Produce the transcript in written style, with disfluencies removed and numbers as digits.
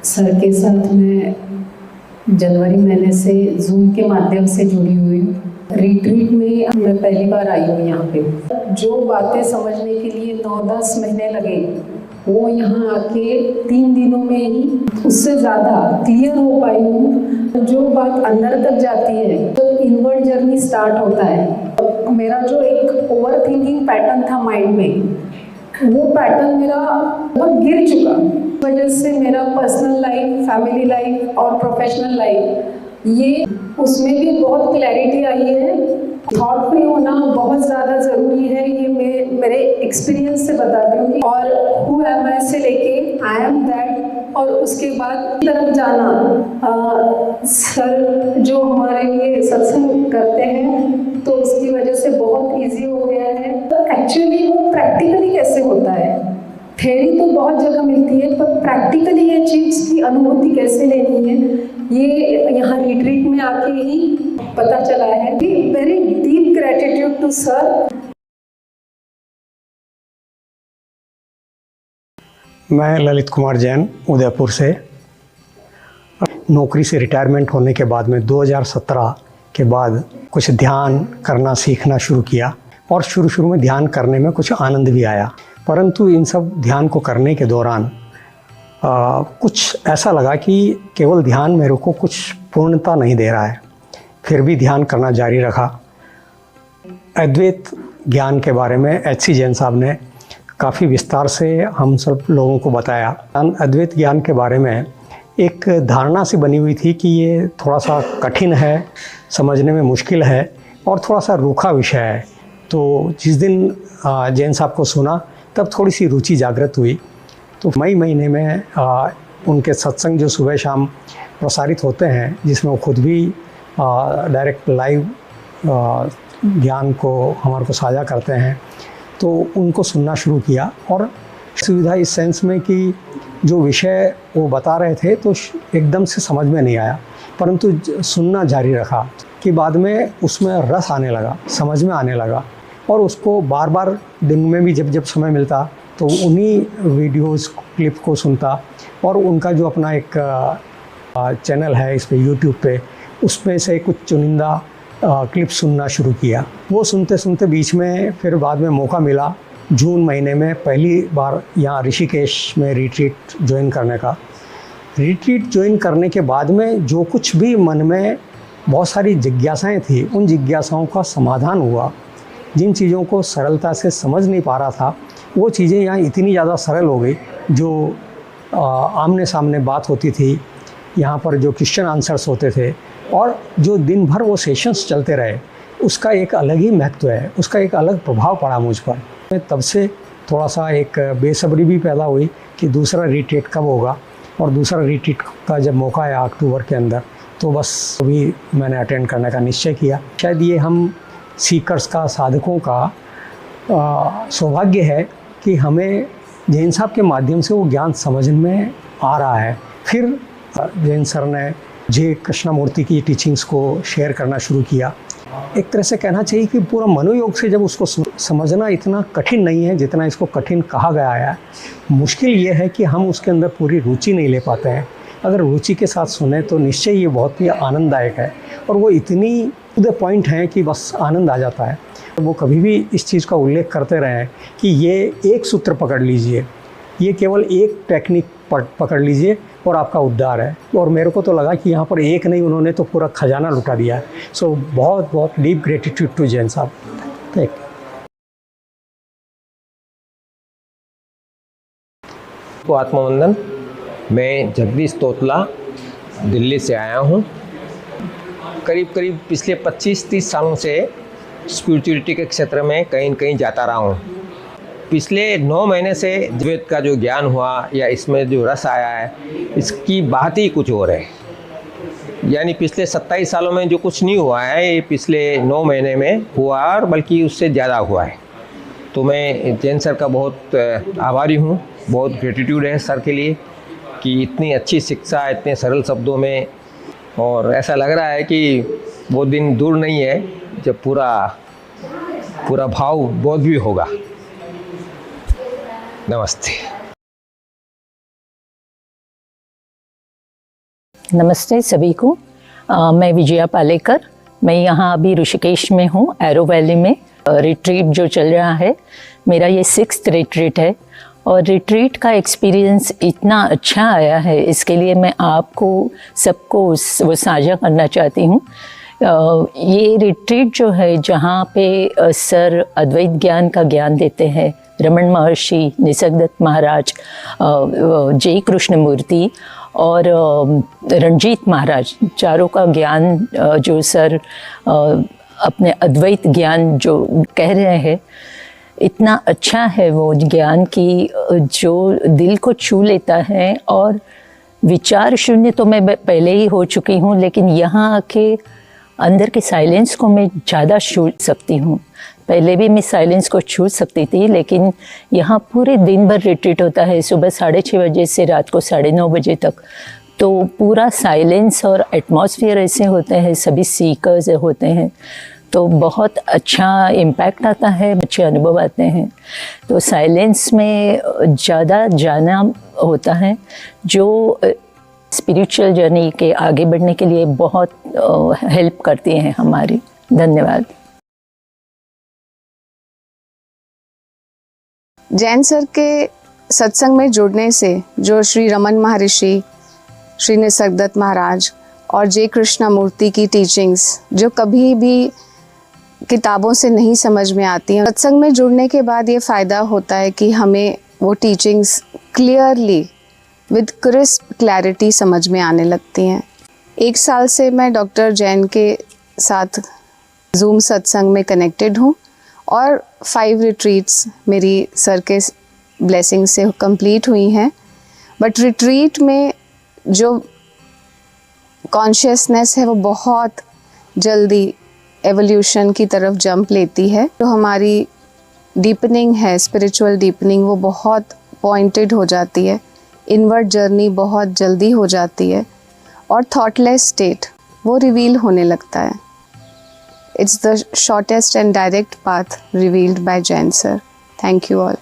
Sir के साथ मैं जनवरी महीने से जूम के माध्यम से जुड़ी हुई हूँ। रिट्रीट में मैं पहली बार आई हूँ यहाँ पे। जो बातें समझने के लिए 9-10 महीने लगे वो यहाँ आके 3 दिनों में ही उससे ज़्यादा क्लियर हो पाई हूँ। जो बात अंदर तक जाती है तो इनवर्ड जर्नी स्टार्ट होता है। मेरा जो एक ओवर थिंकिंग पैटर्न था माइंड में, वो पैटर्न मेरा बहुत गिर चुका। वजह से मेरा पर्सनल लाइफ, फैमिली लाइफ और प्रोफेशनल लाइफ, ये उसमें भी बहुत क्लैरिटी आई है। थॉट फ्री होना बहुत ज़्यादा ज़रूरी है, ये मैं मेरे एक्सपीरियंस से बताती हूँ। और हु एम आई से लेके आई एम दैट, और उसके बाद तरफ जाना। सर जो हमारे लिए सत्संग करते हैं तो उसकी वजह से बहुत इजी हो गया है। तो एक्चुअली वो प्रैक्टिकली कैसे होता है, थ्योरी तो बहुत जगह मिलती है, पर प्रैक्टिकली ये चीज़ की अनुभूति कैसे लेनी है, ये यहाँ रिट्रीट में आके ही पता चला है। Very deep gratitude to sir. मैं ललित कुमार जैन उदयपुर से नौकरी से रिटायरमेंट होने के बाद में 2017 के बाद कुछ ध्यान करना सीखना शुरू किया, और शुरू में ध्यान करने में कुछ आनंद भी आया। परंतु इन सब ध्यान को करने के दौरान कुछ ऐसा लगा कि केवल ध्यान मेरे को कुछ पूर्णता नहीं दे रहा है। फिर भी ध्यान करना जारी रखा। अद्वैत ज्ञान के बारे में एच.सी. जैन साहब ने काफ़ी विस्तार से हम सब लोगों को बताया। अद्वैत ज्ञान के बारे में एक धारणा सी बनी हुई थी कि ये थोड़ा सा कठिन है, समझने में मुश्किल है और थोड़ा सा रूखा विषय है। तो जिस दिन जैन साहब को सुना तब थोड़ी सी रुचि जागृत हुई। तो मई महीने में उनके सत्संग जो सुबह शाम प्रसारित होते हैं, जिसमें वो खुद भी डायरेक्ट लाइव ज्ञान को हमारे को साझा करते हैं, तो उनको सुनना शुरू किया। और सुविधा इस सेंस में कि जो विषय वो बता रहे थे तो एकदम से समझ में नहीं आया, परंतु सुनना जारी रखा कि बाद में उसमें रस आने लगा, समझ में आने लगा। और उसको बार बार दिन में भी जब समय मिलता तो उन्हीं वीडियोस क्लिप को सुनता। और उनका जो अपना एक चैनल है इस पे यूट्यूब पे, उसमें से कुछ चुनिंदा क्लिप सुनना शुरू किया। वो सुनते सुनते बीच में फिर बाद में मौका मिला जून महीने में पहली बार यहाँ ऋषिकेश में रिट्रीट ज्वाइन करने का। रिट्रीट ज्वाइन करने के बाद में जो कुछ भी मन में बहुत सारी जिज्ञासाएं थी, उन जिज्ञासाओं का समाधान हुआ। जिन चीज़ों को सरलता से समझ नहीं पा रहा था, वो चीज़ें यहाँ इतनी ज़्यादा सरल हो गई। जो आमने सामने बात होती थी, यहाँ पर जो क्वेश्चन आंसर्स होते थे, और जो दिन भर वो सेशंस चलते रहे, उसका एक अलग ही महत्व है, उसका एक अलग प्रभाव पड़ा मुझ पर। तब से थोड़ा सा एक बेसब्री भी पैदा हुई कि दूसरा रिट्रीट कब होगा। और दूसरा रिट्रीट का जब मौका आया अक्टूबर के अंदर, तो बस अभी मैंने अटेंड करने का निश्चय किया। शायद ये हम सीकर्स का, साधकों का सौभाग्य है कि हमें जैन साहब के माध्यम से वो ज्ञान समझ में आ रहा है। फिर जैन सर ने जे कृष्णमूर्ति की टीचिंग्स को शेयर करना शुरू किया। एक तरह से कहना चाहिए कि पूरा मनोयोग से जब उसको समझना इतना कठिन नहीं है जितना इसको कठिन कहा गया है। मुश्किल ये है कि हम उसके अंदर पूरी रुचि नहीं ले पाते हैं। अगर रुचि के साथ सुने तो निश्चय ये बहुत ही आनंददायक है, और वो इतनी टू द पॉइंट है कि बस आनंद आ जाता है। वो कभी भी इस चीज़ का उल्लेख करते रहे कि ये एक सूत्र पकड़ लीजिए, ये केवल एक टेक्निक पकड़ लीजिए और आपका उद्धार है। और मेरे को तो लगा कि यहाँ पर एक नहीं, उन्होंने तो पूरा खजाना लुटा दिया है। सो बहुत बहुत डीप ग्रेटिट्यूड टू जैन साहब। Thank you. आत्मवंदन। मैं जगदीश तोतला दिल्ली से आया हूँ। करीब पिछले 25-30 सालों से स्पिरिचुअलिटी के क्षेत्र में कहीं न कहीं जाता रहा हूँ। पिछले 9 महीने से अद्वैत का जो ज्ञान हुआ या इसमें जो रस आया है, इसकी बात ही कुछ और है। यानी पिछले 27 सालों में जो कुछ नहीं हुआ है, ये पिछले 9 महीने में हुआ, और बल्कि उससे ज़्यादा हुआ है। तो मैं जैन सर का बहुत आभारी हूँ। बहुत ग्रेटिट्यूड है सर के लिए कि इतनी अच्छी शिक्षा इतने सरल शब्दों में, और ऐसा लग रहा है कि वो दिन दूर नहीं है जब पूरा भाव बोध भी होगा। नमस्ते। नमस्ते सभी को। मैं विजया पालेकर। मैं यहाँ अभी ऋषिकेश में हूँ, एरो वैली में। रिट्रीट जो चल रहा है, मेरा ये 6th रिट्रीट है और रिट्रीट का एक्सपीरियंस इतना अच्छा आया है, इसके लिए मैं आपको सबको वो साझा करना चाहती हूँ। ये रिट्रीट जो है, जहाँ पे सर अद्वैत ज्ञान का ज्ञान देते हैं, रमन महर्षि, निसर्गदत्त महाराज, जय कृष्णमूर्ति और रणजीत महाराज, चारों का ज्ञान जो सर अपने अद्वैत ज्ञान जो कह रहे हैं, इतना अच्छा है वो ज्ञान की जो दिल को छू लेता है। और विचार शून्य तो मैं पहले ही हो चुकी हूँ, लेकिन यहाँ आके अंदर के साइलेंस को मैं ज़्यादा छू सकती हूँ। पहले भी मैं साइलेंस को छू सकती थी, लेकिन यहाँ पूरे दिन भर रिट्रीट होता है, सुबह 6:30 बजे से रात को 9:30 बजे तक। तो पूरा साइलेंस और एटमॉस्फेयर ऐसे होते हैं, सभी सीकर्स होते हैं, तो बहुत अच्छा इम्पैक्ट आता है, अच्छे अनुभव आते हैं। तो साइलेंस में ज़्यादा जाना होता है, जो स्पिरिचुअल जर्नी के आगे बढ़ने के लिए बहुत हेल्प करती हैं हमारी। धन्यवाद। जैन सर के सत्संग में जुड़ने से जो श्री रमन महर्षि, श्री निसर्गदत्त महाराज और जय कृष्णमूर्ति की टीचिंग्स जो कभी भी किताबों से नहीं समझ में आती हैं, सत्संग में जुड़ने के बाद ये फ़ायदा होता है कि हमें वो teachings clearly with crisp clarity समझ में आने लगती हैं। 1 साल से मैं डॉक्टर जैन के साथ जूम सत्संग में कनेक्टेड हूँ और 5 रिट्रीट्स मेरी सर के ब्लेसिंग से कंप्लीट हुई हैं। बट रिट्रीट में जो कॉन्शियसनेस है वो बहुत जल्दी एवोल्यूशन की तरफ जंप लेती है। जो हमारी डीपनिंग है, स्पिरिचुअल डीपनिंग, वो बहुत पॉइंटेड हो जाती है, इनवर्ड जर्नी बहुत जल्दी हो जाती है और थॉटलेस स्टेट वो रिवील होने लगता है। It's the shortest and direct path revealed by Jain sir. Thank you all.